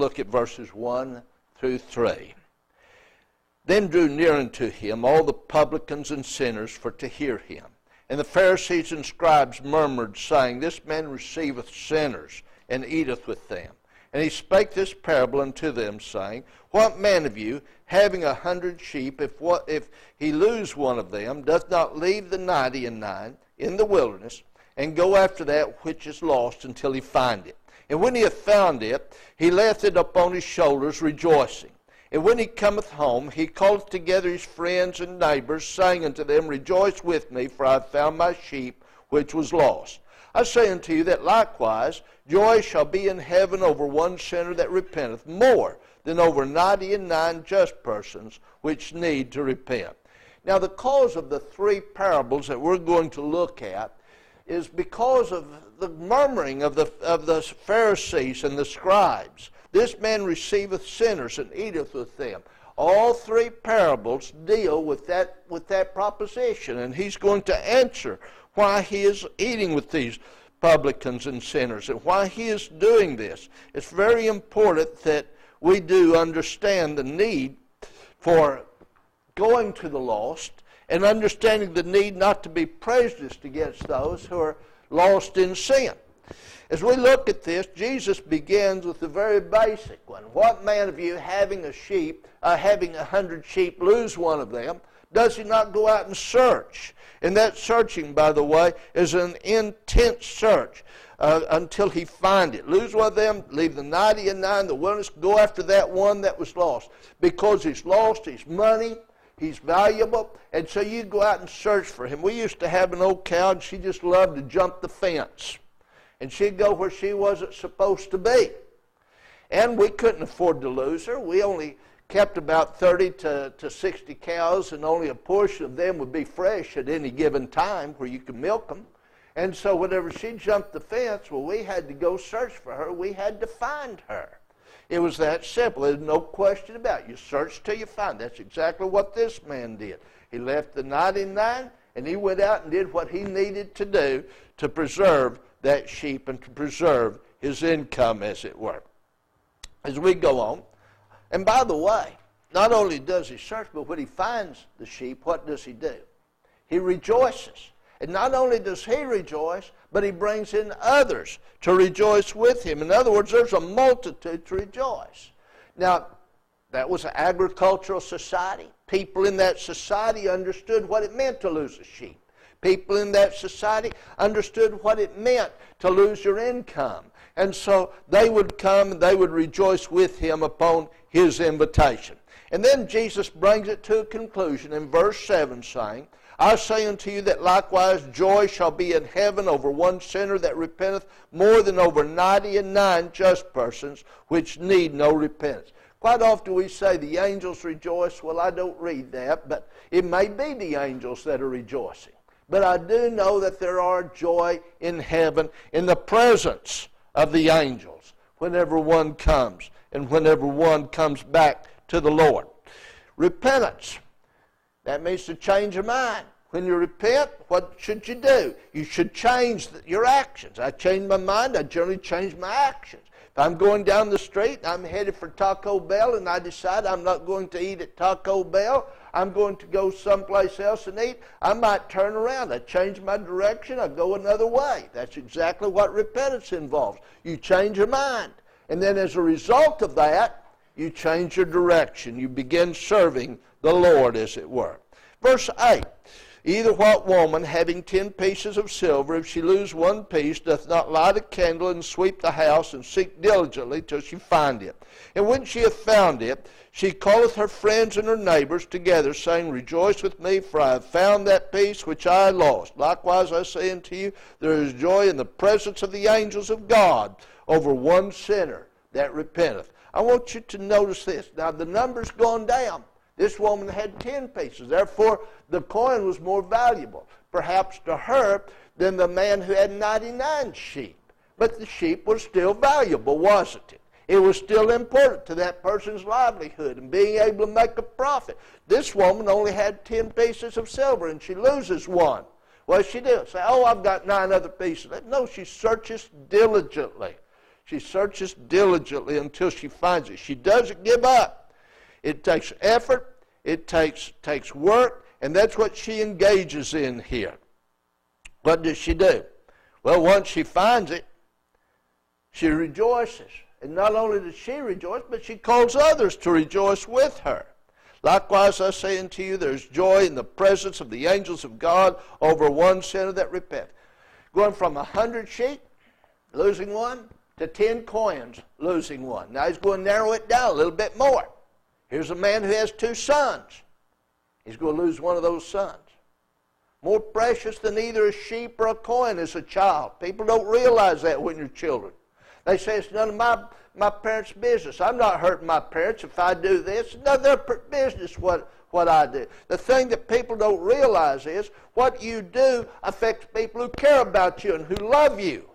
look at verses 1 through 3. Then drew near unto him all the publicans and sinners for to hear him. And the Pharisees and scribes murmured, saying, This man receiveth sinners, and eateth with them. And he spake this parable unto them, saying, What man of you, having 100 sheep, if he lose one of them, doth not leave the 99 in the wilderness, and go after that which is lost until he find it? And when he hath found it, he layeth it upon his shoulders, rejoicing. And when he cometh home, he calleth together his friends and neighbors, saying unto them, Rejoice with me, for I have found my sheep which was lost. I say unto you that likewise joy shall be in heaven over one sinner that repenteth, more than over 99 just persons which need to repent. Now the cause of the three parables that we're going to look at is because of the murmuring of the Pharisees and the scribes. This man receiveth sinners and eateth with them. All three parables deal with that proposition, and he's going to answer why he is eating with these publicans and sinners and why he is doing this. It's very important that we do understand the need for going to the lost and understanding the need not to be prejudiced against those who are lost in sin. As we look at this, Jesus begins with the very basic one. What man of you having 100 sheep, lose one of them, does he not go out and search? And that searching, by the way, is an intense search until he find it. Lose one of them, leave the 99 in the wilderness, go after that one that was lost. Because he's lost, he's money, he's valuable, and so you go out and search for him. We used to have an old cow, and she just loved to jump the fence. And she'd go where she wasn't supposed to be. And we couldn't afford to lose her. We only kept about 30 to 60 cows, and only a portion of them would be fresh at any given time where you could milk them. And so whenever she jumped the fence, well, we had to go search for her. We had to find her. It was that simple. There's no question about it. You search till you find. That's exactly what this man did. He left the 99, and he went out and did what he needed to do to preserve that sheep and to preserve his income, as it were. As we go on, and by the way, not only does he search, but when he finds the sheep, what does he do? He rejoices. And not only does he rejoice, but he brings in others to rejoice with him. In other words, there's a multitude to rejoice. Now, that was an agricultural society. People in that society understood what it meant to lose a sheep. People in that society understood what it meant to lose your income. And so they would come and they would rejoice with him upon his invitation. And then Jesus brings it to a conclusion in verse 7, saying, I say unto you that likewise joy shall be in heaven over one sinner that repenteth, more than over 99 just persons which need no repentance. Quite often we say the angels rejoice. Well, I don't read that, but it may be the angels that are rejoicing. But I do know that there are joy in heaven in the presence of the angels whenever one comes and whenever one comes back to the Lord. Repentance, that means to change your mind. When you repent, what should you do? You should change your actions. I change my mind, I generally change my actions. If I'm going down the street, I'm headed for Taco Bell, and I decide I'm not going to eat at Taco Bell, I'm going to go someplace else and eat, I might turn around. I change my direction, I go another way. That's exactly what repentance involves. You change your mind. And then as a result of that, you change your direction. You begin serving the Lord, as it were. Verse 8, either what woman, having 10 pieces of silver, if she lose one piece, doth not light a candle and sweep the house and seek diligently till she find it? And when she hath found it, she calleth her friends and her neighbors together, saying, Rejoice with me, for I have found that piece which I lost. Likewise I say unto you, there is joy in the presence of the angels of God over one sinner that repenteth. I want you to notice this. Now the number's gone down. This woman had 10 pieces. Therefore, the coin was more valuable, perhaps to her, than the man who had 99 sheep. But the sheep was still valuable, wasn't it? It was still important to that person's livelihood and being able to make a profit. This woman only had 10 pieces of silver, and she loses one. What does she do? Say, oh, I've got 9 other pieces. No, she searches diligently. She searches diligently until she finds it. She doesn't give up. It takes effort. It takes work. And that's what she engages in here. What does she do? Well, once she finds it, she rejoices. And not only does she rejoice, but she calls others to rejoice with her. Likewise, I say unto you, there's joy in the presence of the angels of God over one sinner that repenteth. Going from 100 sheep, losing one, to 10 coins, losing one. Now he's going to narrow it down a little bit more. Here's a man who has 2 sons. He's going to lose one of those sons. More precious than either a sheep or a coin is a child. People don't realize that when you're children. They say it's none of my parents' business. I'm not hurting my parents if I do this. It's none of their business what I do. The thing that people don't realize is what you do affects people who care about you and who love you.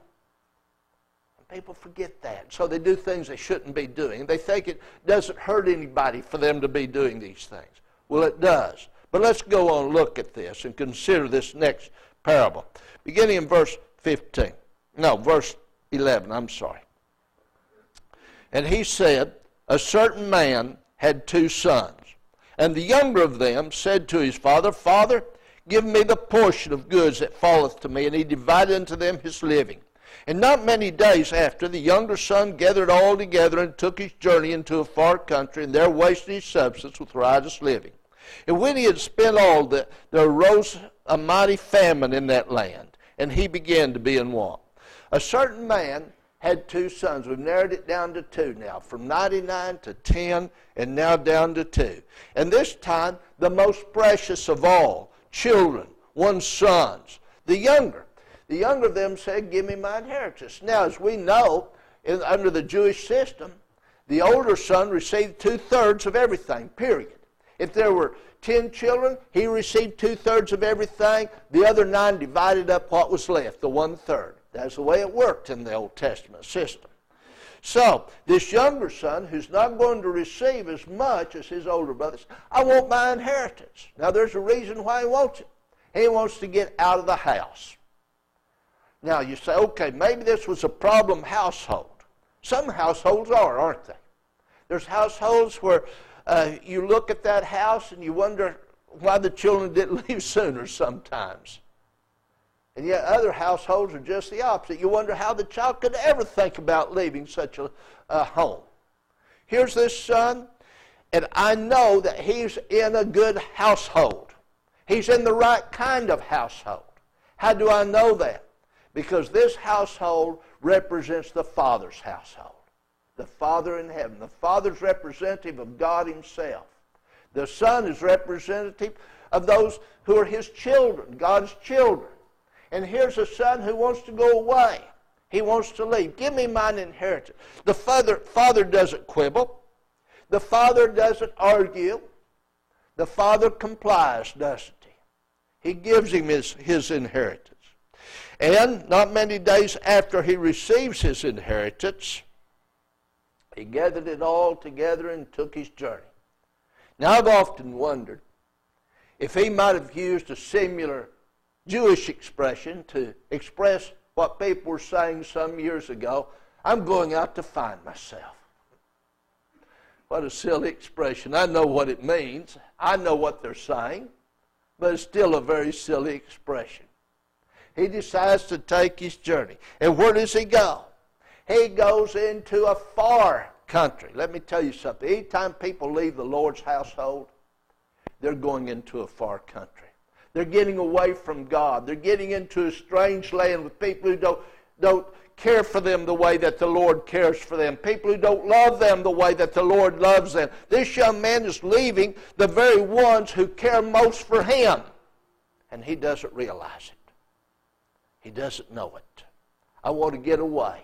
People forget that. So they do things they shouldn't be doing. They think it doesn't hurt anybody for them to be doing these things. Well, it does. But let's go on and look at this and consider this next parable. Beginning in verse 11, I'm sorry. And he said, a certain man had 2 sons. And the younger of them said to his father, Father, give me the portion of goods that falleth to me. And he divided unto them his living. And not many days after, the younger son gathered all together and took his journey into a far country, and there wasted his substance with riotous living. And when he had spent all, there arose a mighty famine in that land, and he began to be in want. A certain man had 2 sons. We've narrowed it down to 2 now, from 99 to 10, and now down to 2. And this time, the most precious of all, children, 1 sons, the younger. The younger of them said, give me my inheritance. Now, as we know, under the Jewish system, the older son received 2/3 of everything, period. If there were 10 children, he received 2/3 of everything. The other 9 divided up what was left, the 1/3. That's the way it worked in the Old Testament system. So, this younger son, who's not going to receive as much as his older brothers, I want my inheritance. Now, there's a reason why he wants it. He wants to get out of the house. Now, you say, okay, maybe this was a problem household. Some households are, aren't they? There's households where you look at that house and you wonder why the children didn't leave sooner sometimes. And yet other households are just the opposite. You wonder how the child could ever think about leaving such a home. Here's this son, and I know that he's in a good household. He's in the right kind of household. How do I know that? Because this household represents the Father's household. The Father in heaven. The Father's representative of God himself. The Son is representative of those who are his children, God's children. And here's a son who wants to go away. He wants to leave. Give me mine inheritance. The father doesn't quibble. The father doesn't argue. The father complies, doesn't he? He gives him his inheritance. And not many days after he receives his inheritance, he gathered it all together and took his journey. Now, I've often wondered if he might have used a similar Jewish expression to express what people were saying some years ago. I'm going out to find myself. What a silly expression. I know what it means. I know what they're saying, but it's still a very silly expression. He decides to take his journey. And where does he go? He goes into a far country. Let me tell you something. Anytime people leave the Lord's household, they're going into a far country. They're getting away from God. They're getting into a strange land with people who don't care for them the way that the Lord cares for them. People who don't love them the way that the Lord loves them. This young man is leaving the very ones who care most for him. And he doesn't realize it. He doesn't know it. I want to get away.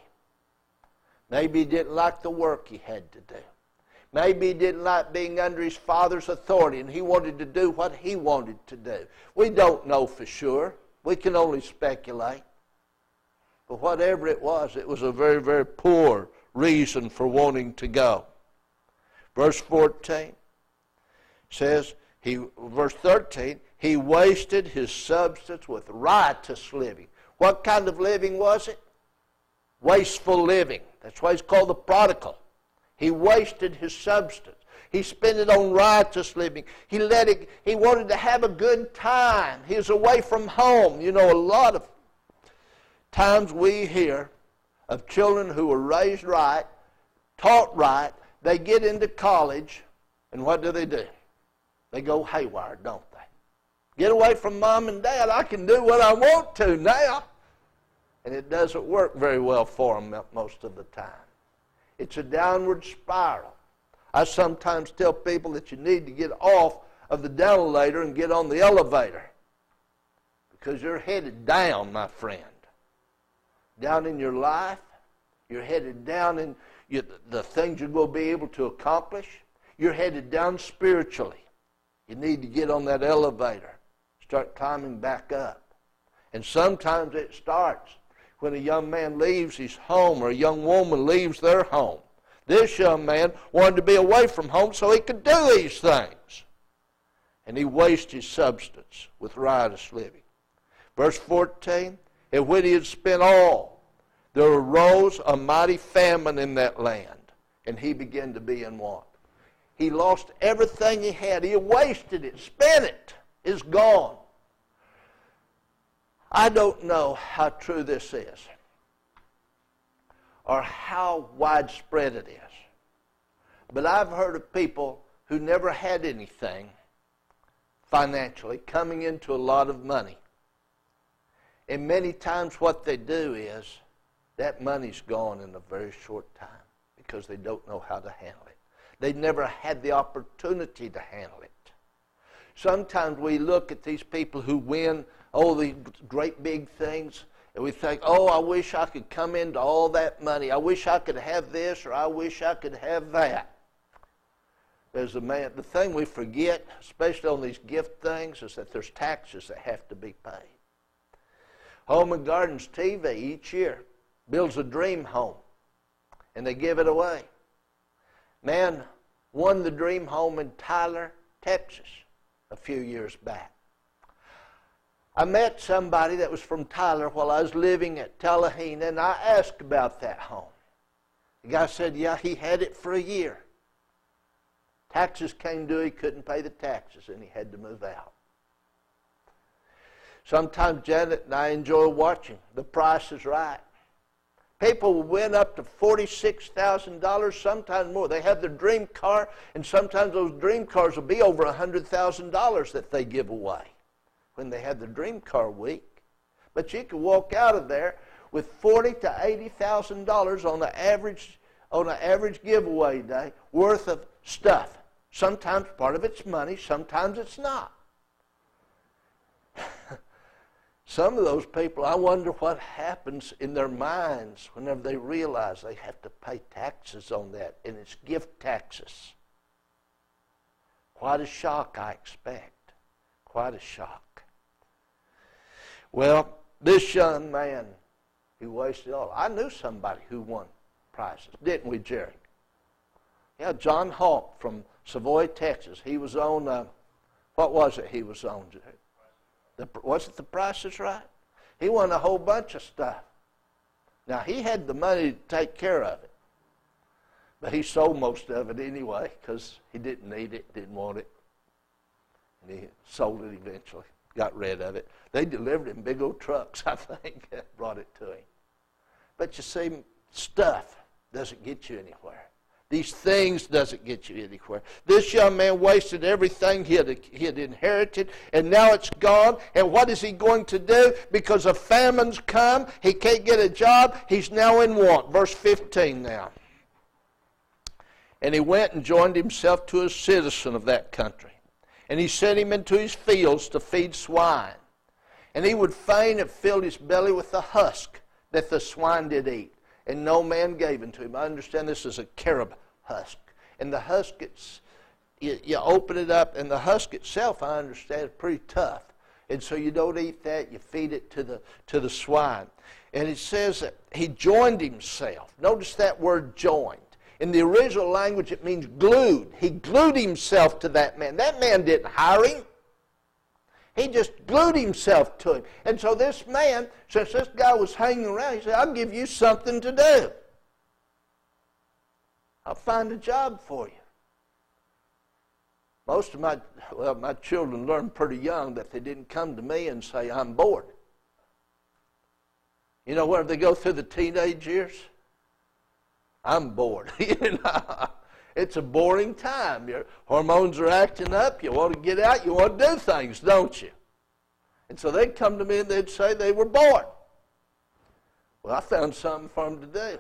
Maybe he didn't like the work he had to do. Maybe he didn't like being under his father's authority and he wanted to do what he wanted to do. We don't know for sure. We can only speculate. But whatever it was a very, very poor reason for wanting to go. Verse 14 says, verse 13, he wasted his substance with riotous living. What kind of living was it? Wasteful living. That's why he's called the prodigal. He wasted his substance. He spent it on riotous living. He wanted to have a good time. He was away from home. You know, a lot of times we hear of children who were raised right, taught right. They get into college, and what do? They go haywire, don't they? Get away from mom and dad. I can do what I want to now. And it doesn't work very well for them most of the time. It's a downward spiral. I sometimes tell people that you need to get off of the downlader and get on the elevator, because you're headed down, my friend. Down in your life, you're headed down in the things you're going to be able to accomplish. You're headed down spiritually. You need to get on that elevator, start climbing back up. And sometimes it starts when a young man leaves his home or a young woman leaves their home. This young man wanted to be away from home so he could do these things. And he wasted his substance with riotous living. Verse 14, and when he had spent all, there arose a mighty famine in that land, and he began to be in want. He lost everything he had. He wasted it, spent it. It's gone. I don't know how true this is or how widespread it is. But I've heard of people who never had anything financially coming into a lot of money. And many times what they do is that money's gone in a very short time because they don't know how to handle it. They never had the opportunity to handle it. Sometimes we look at these people who win, these great big things, and we think, I wish I could come into all that money. I wish I could have this, or I wish I could have that. The thing we forget, especially on these gift things, is that there's taxes that have to be paid. Home and Gardens TV each year builds a dream home, and they give it away. Man won the dream home in Tyler, Texas, a few years back. I met somebody that was from Tyler while I was living at Tullahina, and I asked about that home. The guy said, he had it for a year. Taxes came due, he couldn't pay the taxes, and he had to move out. Sometimes Janet and I enjoy watching The Price is Right. People will win up to $46,000, sometimes more. They have their dream car, and sometimes those dream cars will be over $100,000 that they give away when they have the dream car week. But you can walk out of there with $40,000 to $80,000 on an average giveaway day worth of stuff. Sometimes part of it's money, sometimes it's not. Some of those people, I wonder what happens in their minds whenever they realize they have to pay taxes on that, and it's gift taxes. Quite a shock, I expect. Quite a shock. Well, this young man, he wasted all. I knew somebody who won prizes, didn't we, Jerry? Yeah, John Hawk from Savoy, Texas. He was on, what was it he was on, Jerry? Was it The Price is Right? He won a whole bunch of stuff. Now, he had the money to take care of it. But he sold most of it anyway because he didn't need it, didn't want it. And he sold it eventually, got rid of it. They delivered it in big old trucks, I think, brought it to him. But you see, stuff doesn't get you anywhere. These things doesn't get you anywhere. This young man wasted everything he had inherited, and now it's gone. And what is he going to do? Because a famine's come, he can't get a job, he's now in want. Verse 15 now. And he went and joined himself to a citizen of that country. And he sent him into his fields to feed swine. And he would fain have filled his belly with the husk that the swine did eat. And no man gave unto him. I understand this is a carob husk. And the husk, you open it up, and the husk itself, I understand, is pretty tough. And so you don't eat that, you feed it to the swine. And it says that he joined himself. Notice that word joined. In the original language, it means glued. He glued himself to that man. That man didn't hire him. He just glued himself to him. And so this man, since this guy was hanging around, he said, I'll give you something to do. I'll find a job for you. Most of my children learned pretty young that they didn't come to me and say, I'm bored. You know, where they go through the teenage years? I'm bored. It's a boring time. Your hormones are acting up. You want to get out. You want to do things, don't you? And so they'd come to me and they'd say they were bored. Well, I found something for them to do.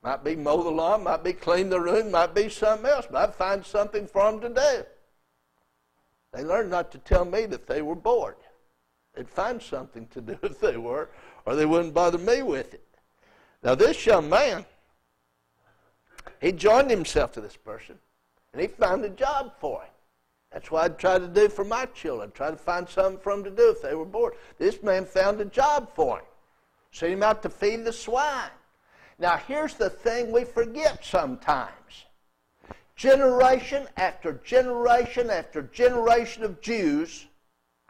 Might be mow the lawn, might be clean the room, might be something else, but I'd find something for them to do. They learned not to tell me that they were bored. They'd find something to do if they were, or they wouldn't bother me with it. Now this young man, he joined himself to this person, and he found a job for him. That's what I'd try to do for my children. I'd try to find something for them to do if they were bored. This man found a job for him. Sent him out to feed the swine. Now here's the thing we forget sometimes. Generation after generation after generation of Jews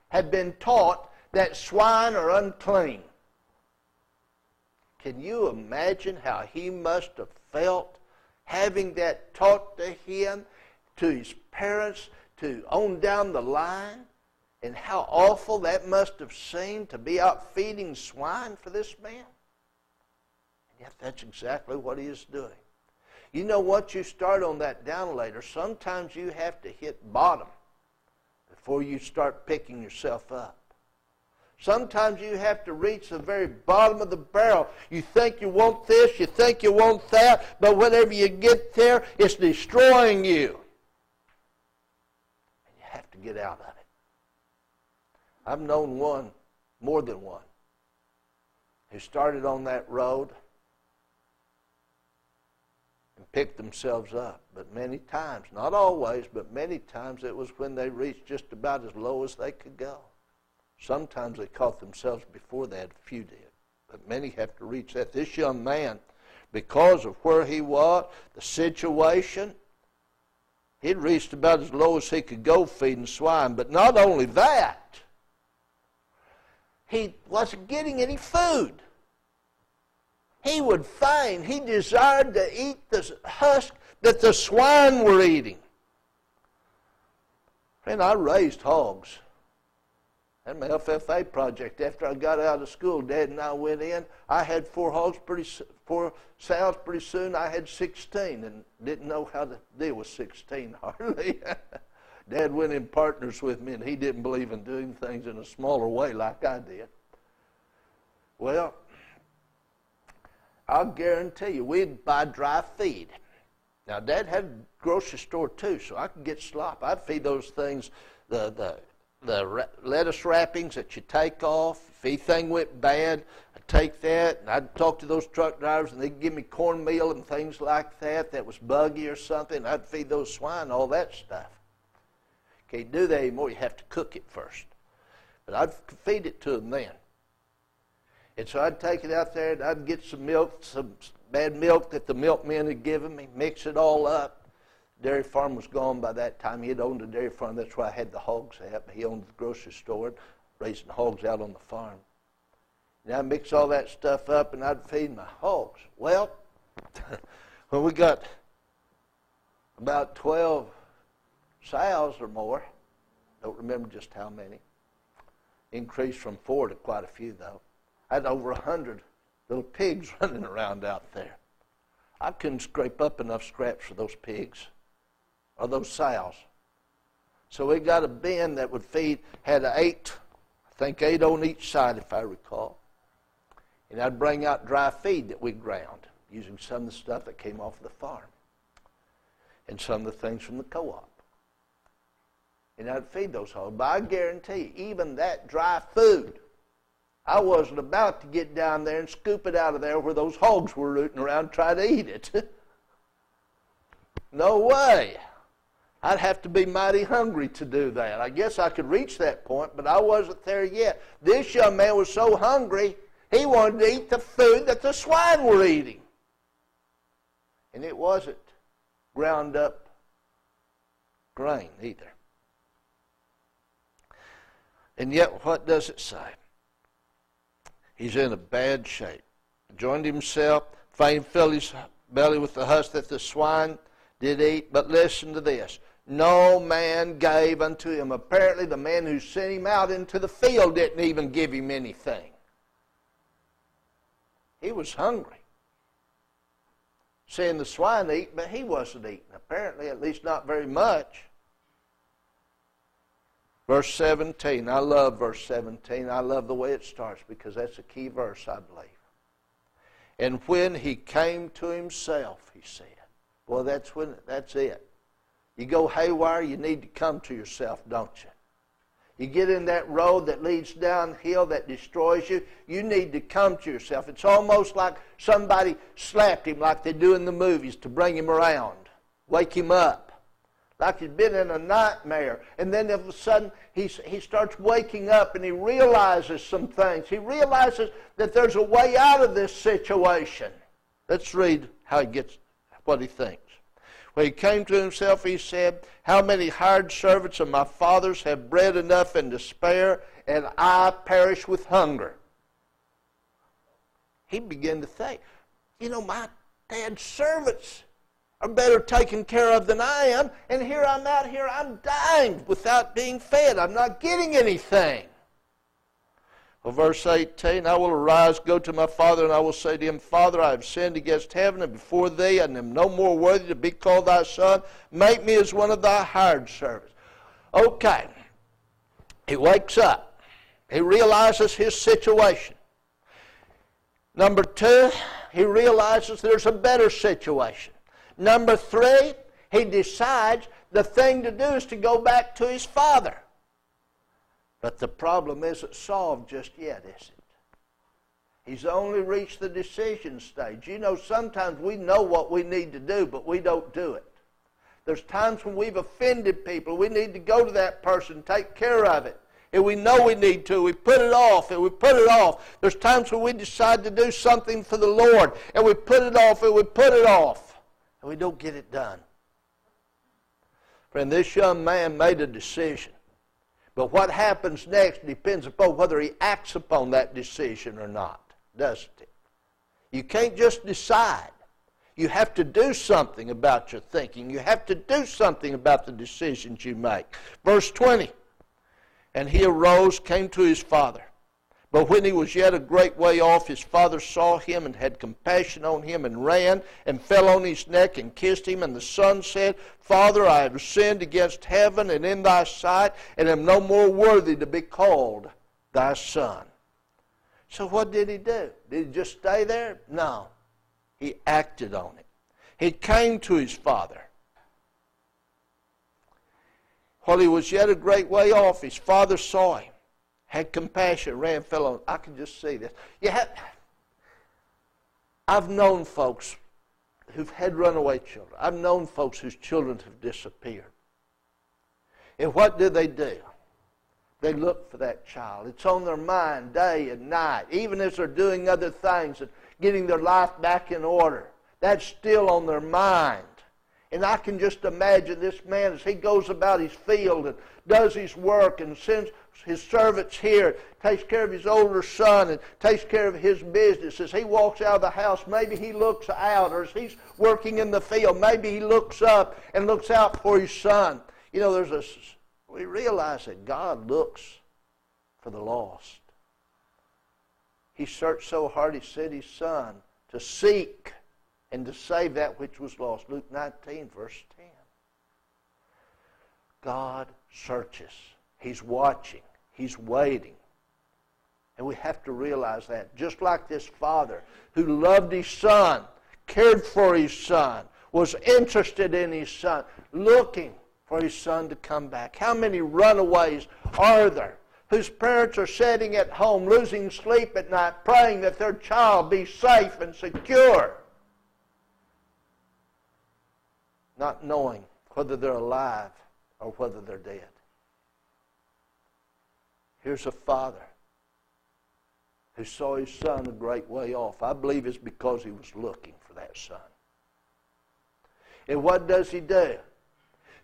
had been taught that swine are unclean. Can you imagine how he must have felt having that taught to him, to his parents, to on down the line? And how awful that must have seemed to be out feeding swine for this man? And yet that's exactly what he is doing. You know, once you start on that down later, sometimes you have to hit bottom before you start picking yourself up. Sometimes you have to reach the very bottom of the barrel. You think you want this, you think you want that, but whenever you get there, it's destroying you. And you have to get out of it. I've known one, more than one, who started on that road and picked themselves up. But many times, not always, but many times it was when they reached just about as low as they could go. Sometimes they caught themselves before that, a few did. But many have to reach that. This young man, because of where he was, the situation, he'd reached about as low as he could go feeding swine. But not only that, he wasn't getting any food. He would find, he desired to eat the husk that the swine were eating. Friend, I raised hogs. At my FFA project, after I got out of school, Dad and I went in. I had 4 sows pretty soon. I had 16 and didn't know how to deal with 16 hardly. Dad went in partners with me, and he didn't believe in doing things in a smaller way like I did. Well, I'll guarantee you, we'd buy dry feed. Now, Dad had a grocery store too, so I could get slop. I'd feed those things, the lettuce wrappings that you take off. If anything went bad, I'd take that, and I'd talk to those truck drivers, and they'd give me cornmeal and things like that was buggy or something. I'd feed those swine all that stuff. Can't do that anymore. You have to cook it first. But I'd feed it to them then. And so I'd take it out there, and I'd get some milk, some bad milk that the milkman had given me, mix it all up. Dairy farm was gone by that time. He had owned a dairy farm. That's where I had the hogs at. He owned the grocery store, raising hogs out on the farm. And I'd mix all that stuff up, and I'd feed my hogs. Well, when we got about 12 sows or more, don't remember just how many, increased from 4 to quite a few, though. I had over 100 little pigs running around out there. I couldn't scrape up enough scraps for those pigs or those sows. So we got a bin that would feed, had 8, I think 8 on each side if I recall. And I'd bring out dry feed that we ground using some of the stuff that came off the farm and some of the things from the co-op. And I'd feed those hogs. But I guarantee you, even that dry food, I wasn't about to get down there and scoop it out of there where those hogs were rooting around trying to eat it. No way. I'd have to be mighty hungry to do that. I guess I could reach that point, but I wasn't there yet. This young man was so hungry, he wanted to eat the food that the swine were eating. And it wasn't ground up grain either. And yet, what does it say? He's in a bad shape. Joined himself, filled his belly with the husk that the swine did eat. But listen to this. No man gave unto him. Apparently the man who sent him out into the field didn't even give him anything. He was hungry. Seeing the swine eat, but he wasn't eating. Apparently, at least not very much. Verse 17. I love verse 17. I love the way it starts because that's a key verse, I believe. And when he came to himself, he said. Well, that's it. You go haywire, you need to come to yourself, don't you? You get in that road that leads downhill that destroys you, you need to come to yourself. It's almost like somebody slapped him like they do in the movies to bring him around, wake him up. Like he's been in a nightmare. And then all of a sudden he starts waking up and he realizes some things. He realizes that there's a way out of this situation. Let's read how he gets what he thinks. When he came to himself, he said, how many hired servants of my father's have bread enough and to spare, and I perish with hunger? He began to think, my dad's servants are better taken care of than I am, and here I'm out here, I'm dying without being fed. I'm not getting anything. Well, verse 18, I will arise, go to my father, and I will say to him, Father, I have sinned against heaven and before thee, and am no more worthy to be called thy son. Make me as one of thy hired servants. Okay. He wakes up. He realizes his situation. Number 2, he realizes there's a better situation. Number 3, he decides the thing to do is to go back to his father. But the problem isn't solved just yet, is it? He's only reached the decision stage. Sometimes we know what we need to do, but we don't do it. There's times when we've offended people. We need to go to that person, take care of it. And we know we need to. We put it off, and we put it off. There's times when we decide to do something for the Lord, and we put it off, and we put it off, and we don't get it done. Friend, this young man made a decision. But what happens next depends upon whether he acts upon that decision or not, doesn't it? You can't just decide. You have to do something about your thinking. You have to do something about the decisions you make. Verse 20, and he arose, came to his father. But when he was yet a great way off, his father saw him and had compassion on him and ran and fell on his neck and kissed him. And the son said, Father, I have sinned against heaven and in thy sight, and am no more worthy to be called thy son. So what did he do? Did he just stay there? No. He acted on it. He came to his father. While he was yet a great way off, his father saw him, had compassion, ran, fell on. I can just see this. I've known folks who've had runaway children. I've known folks whose children have disappeared. And what do? They look for that child. It's on their mind day and night, even as they're doing other things and getting their life back in order. That's still on their mind. And I can just imagine this man as he goes about his field and does his work and sends his servants here, takes care of his older son and takes care of his business. As he walks out of the house, maybe he looks out, or as he's working in the field, maybe he looks up and looks out for his son. We realize that God looks for the lost. He searched so hard he sent his son to seek and to save that which was lost. Luke 19, verse 10. God searches. He's watching. He's waiting. And we have to realize that. Just like this father who loved his son, cared for his son, was interested in his son, looking for his son to come back. How many runaways are there whose parents are sitting at home, losing sleep at night, praying that their child be safe and secure, not knowing whether they're alive or whether they're dead? Here's a father who saw his son a great way off. I believe it's because he was looking for that son. And what does he do?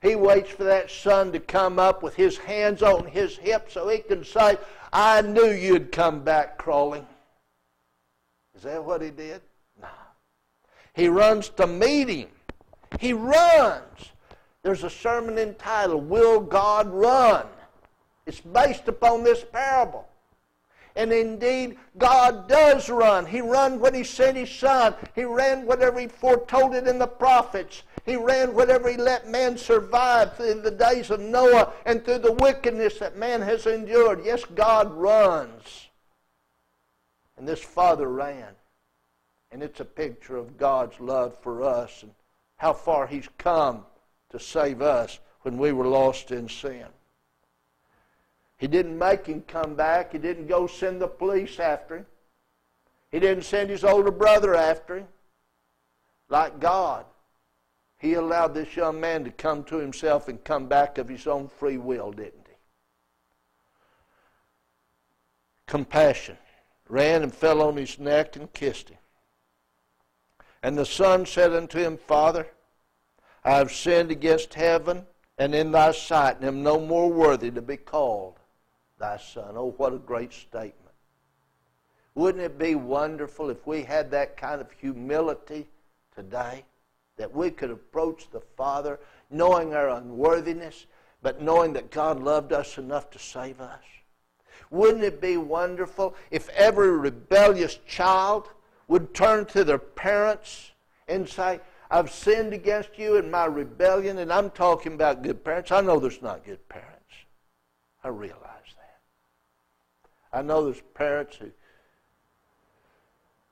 He waits for that son to come up with his hands on his hips so he can say, I knew you'd come back crawling. Is that what he did? No. He runs to meet him. He runs. There's a sermon entitled, Will God Run? It's based upon this parable. And indeed, God does run. He ran when He sent His Son. He ran whatever He foretold it in the prophets. He ran whatever He let man survive through the days of Noah and through the wickedness that man has endured. Yes, God runs. And this Father ran. And it's a picture of God's love for us and how far He's come to save us when we were lost in sin. He didn't make him come back. He didn't go send the police after him. He didn't send his older brother after him. Like God, He allowed this young man to come to himself and come back of his own free will, didn't He? Compassion. Ran and fell on his neck and kissed him. And the son said unto him, Father, I have sinned against heaven and in Thy sight, and am no more worthy to be called Thy son. Oh, what a great statement. Wouldn't it be wonderful if we had that kind of humility today, that we could approach the Father knowing our unworthiness, but knowing that God loved us enough to save us? Wouldn't it be wonderful if every rebellious child would turn to their parents and say, I've sinned against you in my rebellion? And I'm talking about good parents. I know there's not good parents. I realize that. I know there's parents who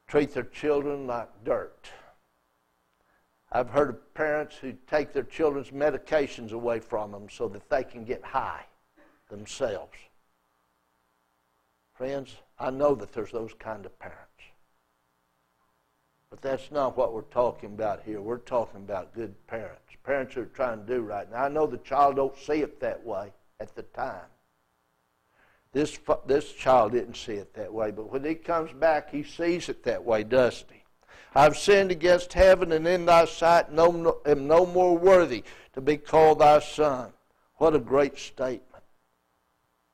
treat their children like dirt. I've heard of parents who take their children's medications away from them so that they can get high themselves. Friends, I know that there's those kind of parents. But that's not what we're talking about here. We're talking about good parents. Parents who are trying to do right. Now, I know the child don't see it that way at the time. This child didn't see it that way, but when he comes back, he sees it that way, doesn't he? I've sinned against heaven and in Thy sight, am no more worthy to be called Thy son. What a great statement.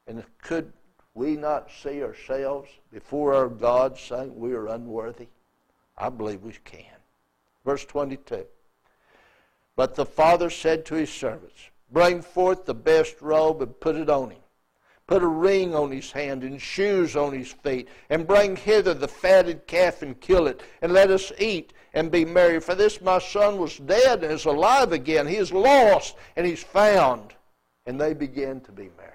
And could we not see ourselves before our God saying we are unworthy? I believe we can. Verse 22. But the father said to his servants, Bring forth the best robe and put it on him. Put a ring on his hand and shoes on his feet, and bring hither the fatted calf and kill it, and let us eat and be merry. For this my son was dead and is alive again. He is lost and he's found. And they began to be merry.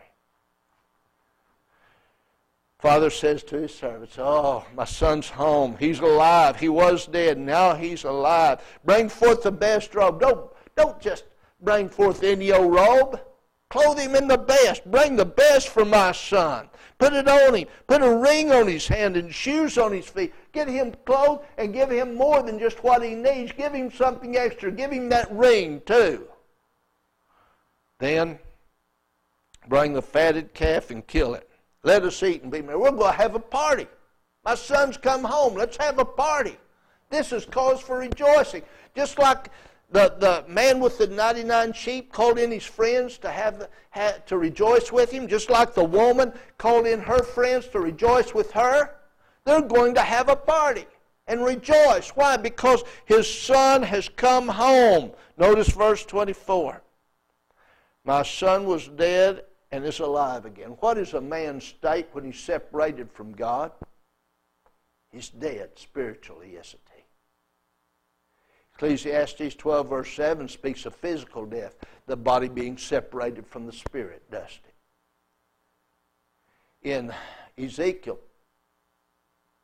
Father says to his servants, Oh, my son's home. He's alive. He was dead. Now he's alive. Bring forth the best robe. Don't just bring forth any old robe. Clothe him in the best. Bring the best for my son. Put it on him. Put a ring on his hand and shoes on his feet. Get him clothed and give him more than just what he needs. Give him something extra. Give him that ring too. Then bring the fatted calf and kill it. Let us eat and be merry. We're going to have a party. My son's come home. Let's have a party. This is cause for rejoicing. Just like the man with the 99 sheep called in his friends to rejoice with him, just like the woman called in her friends to rejoice with her, they're going to have a party and rejoice. Why? Because his son has come home. Notice verse 24. My son was dead and is alive again. What is a man's state when he's separated from God? He's dead spiritually, isn't he? Ecclesiastes 12 verse 7 speaks of physical death, the body being separated from the spirit, doesn't it? In Ezekiel,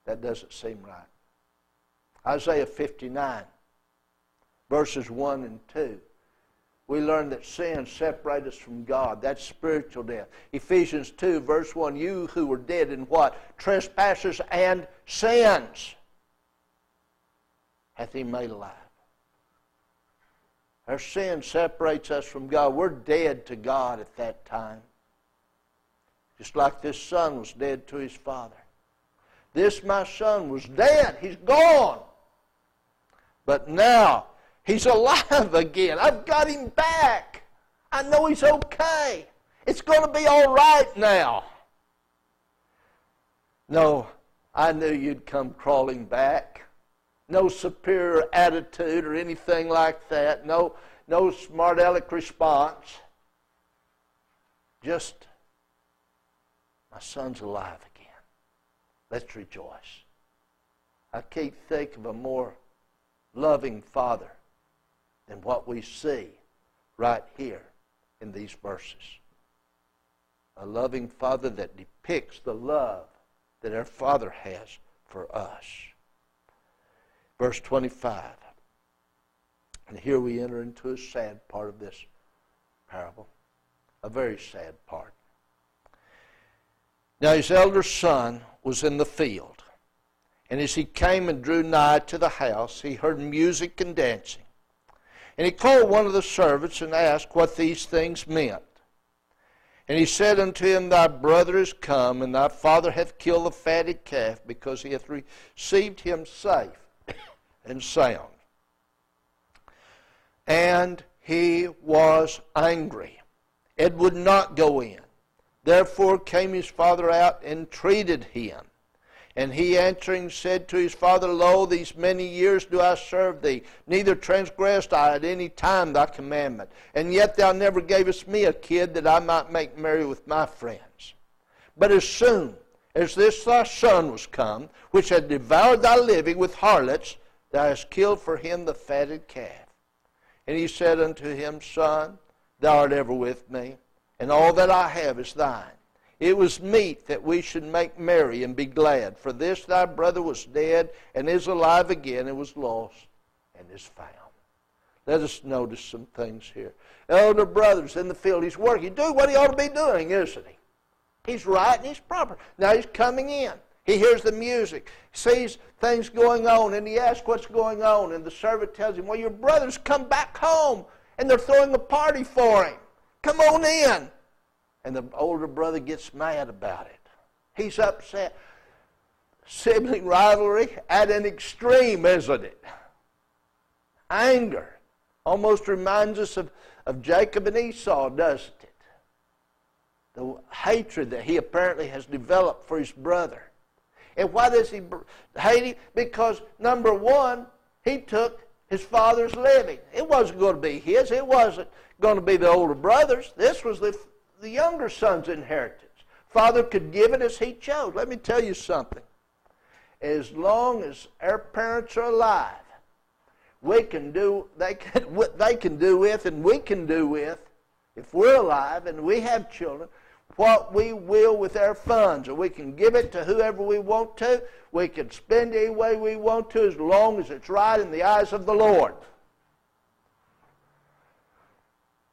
that doesn't seem right. Isaiah 59 verses 1 and 2. We learn that sin separates us from God. That's spiritual death. Ephesians 2 verse 1, you who were dead in what? Trespasses and sins hath he made alive. Our sin separates us from God. We're dead to God at that time. Just like this son was dead to his father. This my son was dead. He's gone. But now he's alive again. I've got him back. I know he's okay. It's going to be all right now. No, I knew you'd come crawling back. no superior attitude or anything like that, no smart aleck response. Just, my son's alive again. Let's rejoice. I can't think of a more loving Father than what we see right here in these verses. A loving Father that depicts the love that our Father has for us. Verse 25. And here we enter into a sad part of this parable. A very sad part. Now his elder son was in the field. And as he came and drew nigh to the house, he heard music and dancing. And he called one of the servants and asked what these things meant. And he said unto him, Thy brother is come, and thy father hath killed the fatted calf, because he hath received him safe and sound. And he was angry, and would not go in. Therefore came his father out and entreated him. And he answering said to his father, Lo, these many years do I serve thee, neither transgressed I at any time thy commandment. And yet thou never gavest me a kid that I might make merry with my friends. But as soon as this thy son was come, which had devoured thy living with harlots, thou hast killed for him the fatted calf. And he said unto him, Son, thou art ever with me, and all that I have is thine. It was meet that we should make merry and be glad. For this thy brother was dead, and is alive again, and was lost, and is found. Let us notice some things here. Elder brother's in the field. He's working. He's doing what he ought to be doing, isn't he? He's right and he's proper. Now he's coming in. He hears the music, sees things going on, and he asks what's going on. And the servant tells him, well, your brother's come back home, and they're throwing a party for him. Come on in. And the older brother gets mad about it. He's upset. Sibling rivalry at an extreme, isn't it? Anger. Almost reminds us of Jacob and Esau, doesn't it? The hatred that he apparently has developed for his brother. And why does he hate him? Because, number one, he took his father's living. It wasn't going to be his. It wasn't going to be the older brother's. This was the younger son's inheritance. Father could give it as he chose. Let me tell you something. As long as our parents are alive, they can do with, and we can do with, if we're alive and we have children, what we will with our funds. Or we can give it to whoever we want to. We can spend any way we want to, as long as it's right in the eyes of the Lord.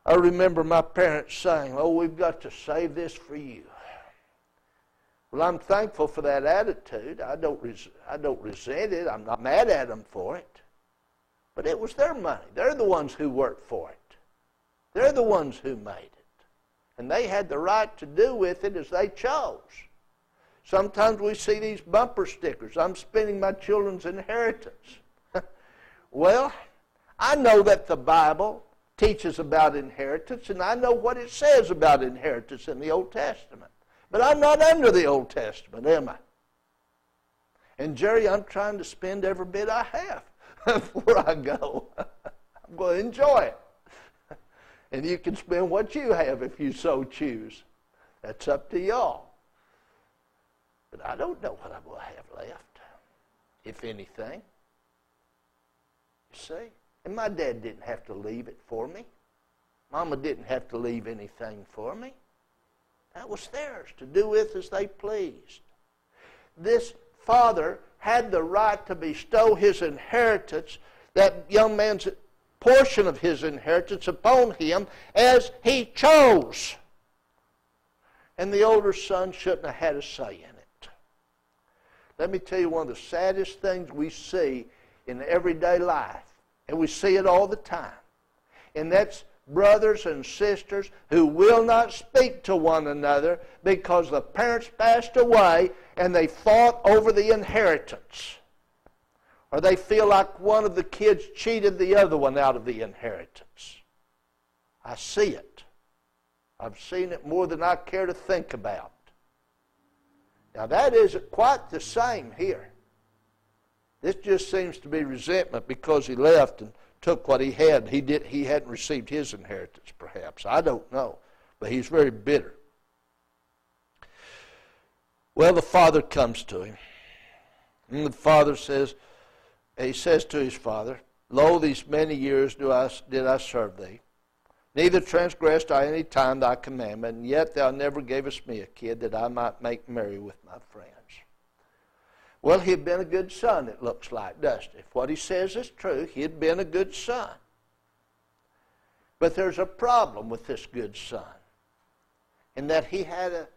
I remember my parents saying, oh, we've got to save this for you. Well, I'm thankful for that attitude. I don't resent it. I'm not mad at them for it. But it was their money. They're the ones who worked for it. They're the ones who made it. And they had the right to do with it as they chose. Sometimes we see these bumper stickers, I'm spending my children's inheritance. Well, I know that the Bible teaches about inheritance, and I know what it says about inheritance in the Old Testament. But I'm not under the Old Testament, am I? And Jerry, I'm trying to spend every bit I have before I go. I'm going to enjoy it. And you can spend what you have if you so choose. That's up to y'all. But I don't know what I'm going to have left, if anything. You see? And my dad didn't have to leave it for me. Mama didn't have to leave anything for me. That was theirs to do with as they pleased. This father had the right to bestow his inheritance, that young man's portion of his inheritance, upon him as he chose. And the older son shouldn't have had a say in it. Let me tell you one of the saddest things we see in everyday life. And we see it all the time. And that's brothers and sisters who will not speak to one another because the parents passed away and they fought over the inheritance. Or they feel like one of the kids cheated the other one out of the inheritance. I see it. I've seen it more than I care to think about. Now that isn't quite the same here. This just seems to be resentment because he left and took what he had. He hadn't received his inheritance, perhaps. I don't know. But he's very bitter. Well, the father comes to him. And the father says to his father, Lo, these many years did I serve thee. Neither transgressed I any time thy commandment, and yet thou never gavest me a kid that I might make merry with my friends. Well, he had been a good son, it looks like, doesn't it? If what he says is true, he had been a good son. But there's a problem with this good son, in that he had a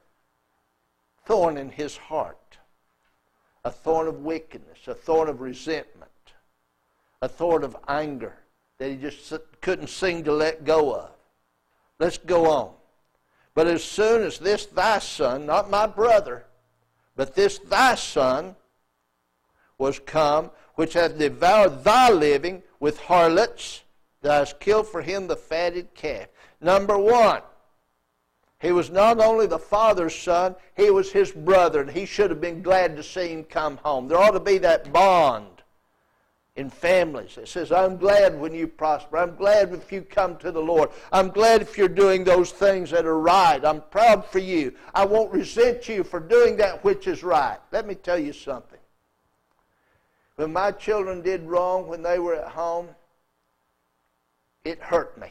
thorn in his heart, a thorn of wickedness, a thorn of resentment, a thorn of anger that he just couldn't seem to let go of. Let's go on. But as soon as this thy son, not my brother, but this thy son was come, which hath devoured thy living with harlots, thou hast killed for him the fatted calf. Number one, he was not only the father's son, he was his brother, and he should have been glad to see him come home. There ought to be that bond in families that says, I'm glad when you prosper. I'm glad if you come to the Lord. I'm glad if you're doing those things that are right. I'm proud for you. I won't resent you for doing that which is right. Let me tell you something. When my children did wrong when they were at home, it hurt me.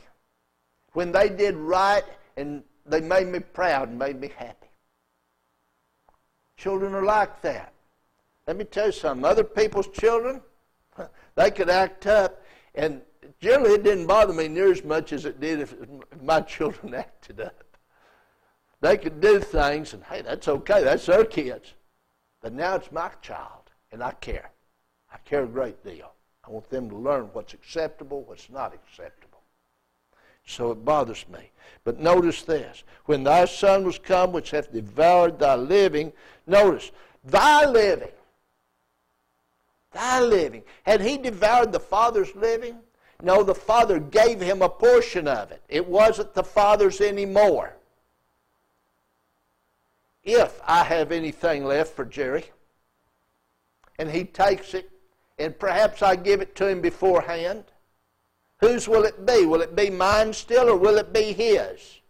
When they did right, and they made me proud and made me happy. Children are like that. Let me tell you something. Other people's children, they could act up, and generally it didn't bother me near as much as it did if my children acted up. They could do things, and hey, that's okay. That's their kids. But now it's my child, and I care. I care a great deal. I want them to learn what's acceptable, what's not acceptable. So it bothers me. But notice this. When thy son was come, which hath devoured thy living, notice, thy living. Thy living. Had he devoured the father's living? No, the father gave him a portion of it. It wasn't the father's anymore. If I have anything left for Jerry, and he takes it, and perhaps I give it to him beforehand, whose will it be? Will it be mine still, or will it be his?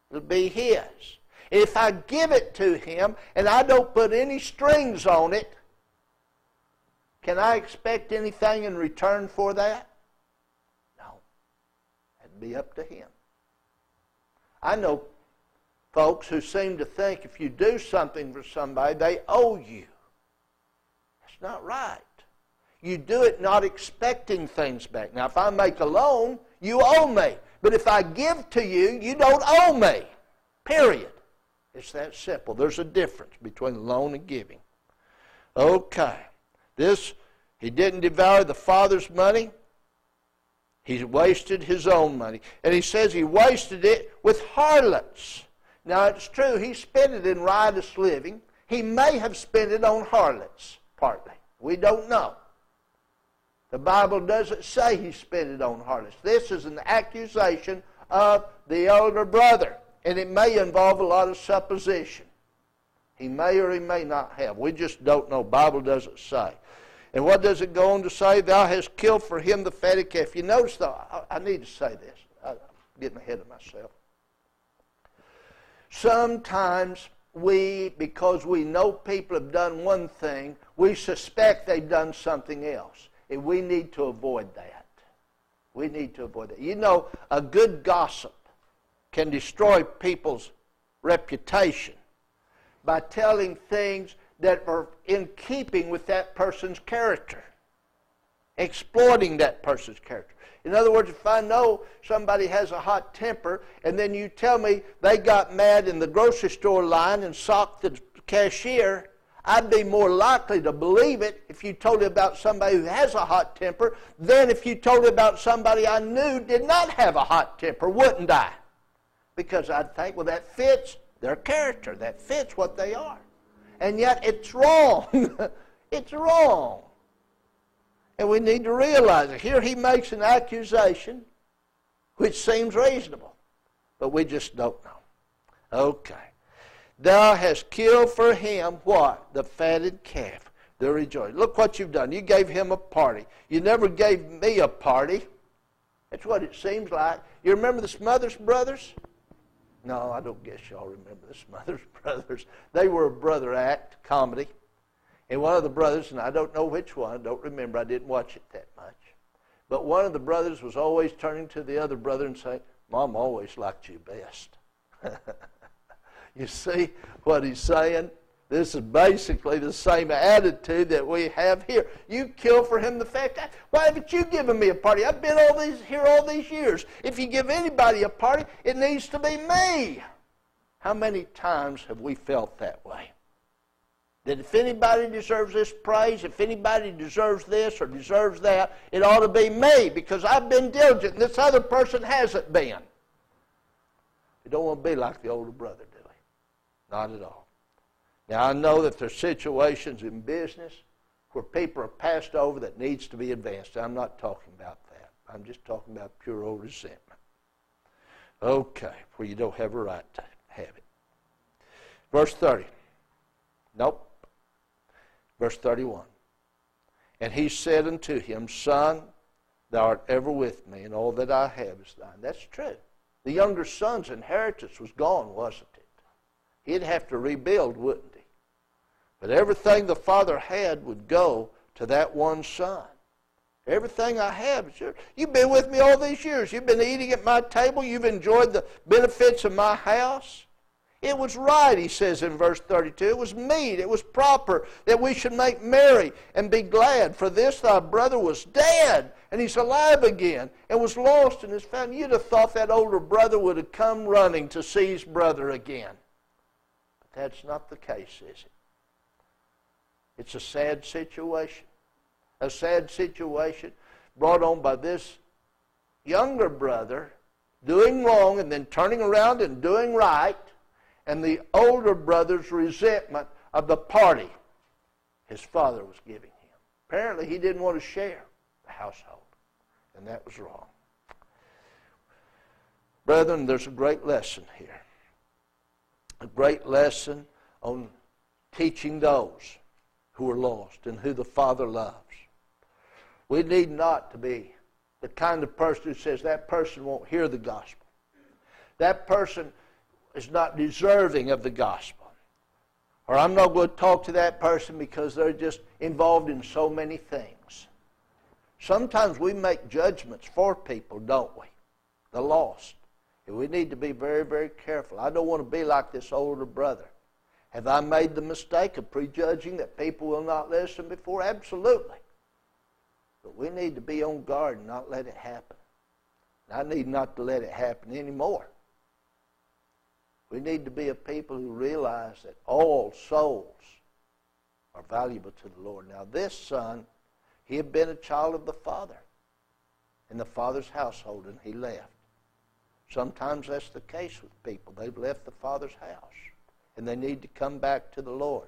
It'll be his. If I give it to him, and I don't put any strings on it, can I expect anything in return for that? No. It'd be up to him. I know folks who seem to think if you do something for somebody, they owe you. That's not right. You do it not expecting things back. Now, if I make a loan, you owe me. But if I give to you, you don't owe me. Period. It's that simple. There's a difference between loan and giving. Okay. He didn't devour the father's money. He wasted his own money. And he says he wasted it with harlots. Now, it's true, he spent it in riotous living. He may have spent it on harlots, partly. We don't know. The Bible doesn't say he spent it on harlots. This is an accusation of the elder brother, and it may involve a lot of supposition. He may or he may not have. We just don't know. The Bible doesn't say. And what does it go on to say? Thou hast killed for him the fatted calf. You notice, though, I need to say this. I'm getting ahead of myself. Sometimes we, because we know people have done one thing, we suspect they've done something else. And we need to avoid that. We need to avoid that. You know, a good gossip can destroy people's reputation by telling things that are in keeping with that person's character, exploiting that person's character. In other words, if I know somebody has a hot temper and then you tell me they got mad in the grocery store line and socked the cashier, I'd be more likely to believe it if you told me about somebody who has a hot temper than if you told me about somebody I knew did not have a hot temper, wouldn't I? Because I'd think, well, that fits their character. That fits what they are. And yet it's wrong. It's wrong. And we need to realize it. Here he makes an accusation which seems reasonable, but we just don't know. Okay. Thou hast killed for him what? The fatted calf. They're rejoicing. Look what you've done. You gave him a party. You never gave me a party. That's what it seems like. You remember the Smothers Brothers? No, I don't guess y'all remember the Smothers Brothers. They were a brother act, comedy. And one of the brothers, and I don't know which one, I don't remember, I didn't watch it that much. But one of the brothers was always turning to the other brother and saying, Mom always liked you best. You see what he's saying? This is basically the same attitude that we have here. You kill for him the fact, why haven't you given me a party? I've been here all these years. If you give anybody a party, it needs to be me. How many times have we felt that way? That if anybody deserves this praise, if anybody deserves this or deserves that, it ought to be me because I've been diligent and this other person hasn't been. We don't want to be like the older brother, do we? Not at all. Now, I know that there's situations in business where people are passed over that needs to be advanced. I'm not talking about that. I'm just talking about pure old resentment. Okay, where you don't have a right to have it. Verse 30. Nope. Verse 31. And he said unto him, Son, thou art ever with me, and all that I have is thine. That's true. The younger son's inheritance was gone, wasn't it? He'd have to rebuild, wouldn't he? But everything the father had would go to that one son. Everything I have is yours. You've been with me all these years. You've been eating at my table. You've enjoyed the benefits of my house. It was right, he says in verse 32. It was meet, it was proper that we should make merry and be glad. For this thy brother was dead, and he's alive again, and was lost and is found. You'd have thought that older brother would have come running to see his brother again. But that's not the case, is it? It's a sad situation. A sad situation brought on by this younger brother doing wrong and then turning around and doing right, and the older brother's resentment of the party his father was giving him. Apparently he didn't want to share the household, and that was wrong. Brethren, there's a great lesson here. A great lesson on teaching those who are lost and who the Father loves. We need not to be the kind of person who says that person won't hear the gospel. That person is not deserving of the gospel. Or I'm not going to talk to that person because they're just involved in so many things. Sometimes we make judgments for people, don't we? The lost. And we need to be very, very careful. I don't want to be like this older brother. Have I made the mistake of prejudging that people will not listen before? Absolutely. But we need to be on guard and not let it happen. And I need not to let it happen anymore. We need to be a people who realize that all souls are valuable to the Lord. Now this son, he had been a child of the Father in the Father's household, and he left. Sometimes that's the case with people. They've left the Father's house, and they need to come back to the Lord.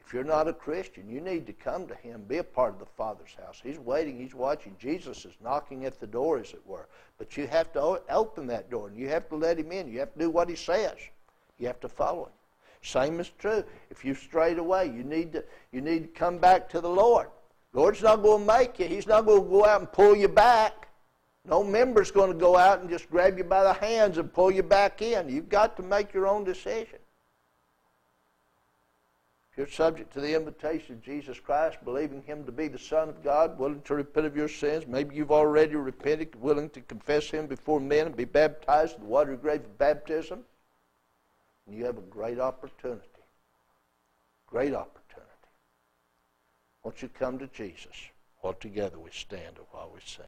If you're not a Christian, you need to come to him, be a part of the Father's house. He's waiting, he's watching. Jesus is knocking at the door, as it were. But you have to open that door, and you have to let him in. You have to do what he says. You have to follow him. Same is true. If you've strayed away, you need to come back to the Lord. The Lord's not going to make you. He's not going to go out and pull you back. No member's going to go out and just grab you by the hands and pull you back in. You've got to make your own decision. If you're subject to the invitation of Jesus Christ, believing him to be the Son of God, willing to repent of your sins, maybe you've already repented, willing to confess him before men and be baptized in the watery grave of baptism, and you have a great opportunity. Great opportunity. Won't you come to Jesus while together we stand and while we sing?